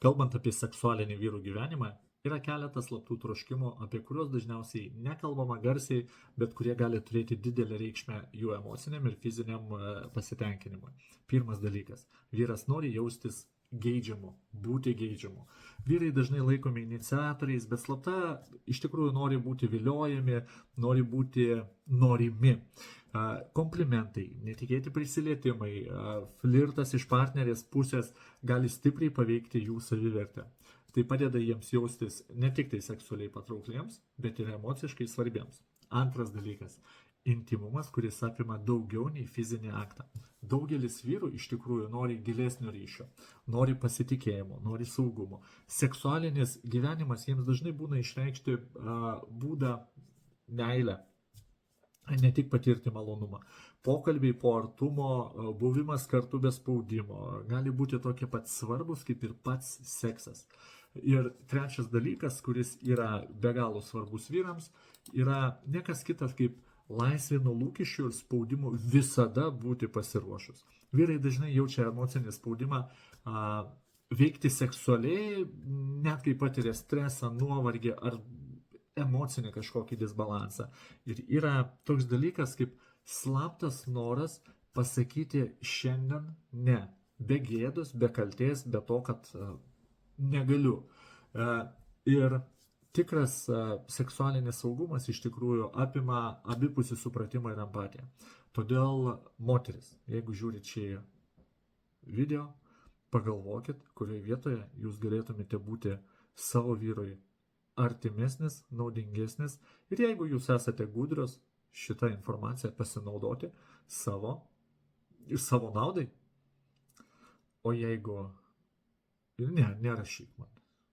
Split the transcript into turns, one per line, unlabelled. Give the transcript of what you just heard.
Kalbant apie seksualinį vyrų gyvenimą, yra keletas slaptų troškimų, apie kuriuos dažniausiai nekalbama garsiai, bet kurie gali turėti didelę reikšmę jų emociniam ir fiziniam pasitenkinimui. Pirmas dalykas. Vyras nori jaustis geidžiamu, būti geidžiamu. Vyrai dažnai laikomi iniciatoriais, bet slapta iš tikrųjų nori būti viliojami, nori būti norimi. Komplimentai, netikėti prisilietimai, flirtas iš partnerės pusės gali stipriai paveikti jų savivertę. Tai padeda jiems jaustis ne tik tai seksualiai patraukliems, bet ir emociškai svarbiems. Antras dalykas. Intimumas, kuris apima daugiau nei fizinį aktą. Daugelis vyrų iš tikrųjų nori gilesnio ryšio, nori pasitikėjimo, nori saugumo. Seksualinis gyvenimas jiems dažnai būna išreikšti būdą meilę, ne tik patirti malonumą. Pokalbiai po artumo, buvimas kartu be spaudimo gali būti tokie pat svarbus kaip ir pats seksas. Ir trečias dalykas, kuris yra be galo svarbus vyrams, yra ne kas kitas kaip laisvė nuo lūkesčių ir spaudimų visada būti pasiruošus. Vyrai dažnai jaučia emocinį spaudimą veikti seksualiai, net kai patiria stresą, nuovargį ar emocinį kažkokį disbalansą. Ir yra toks dalykas kaip slaptas noras pasakyti šiandien ne. Be gėdos, be kaltės, be to, kad negaliu. Ir tikras seksualinis saugumas iš tikrųjų apima abipusį supratimą ir empatiją. Todėl moteris, jeigu žiūrit šį video, pagalvokit, kurioje vietoje jūs galėtumėte būti savo vyrui artimesnis, naudingesnis ir jeigu jūs esate gudrios, šitą informaciją pasinaudoti savo naudai. O jeigu nerašyk man.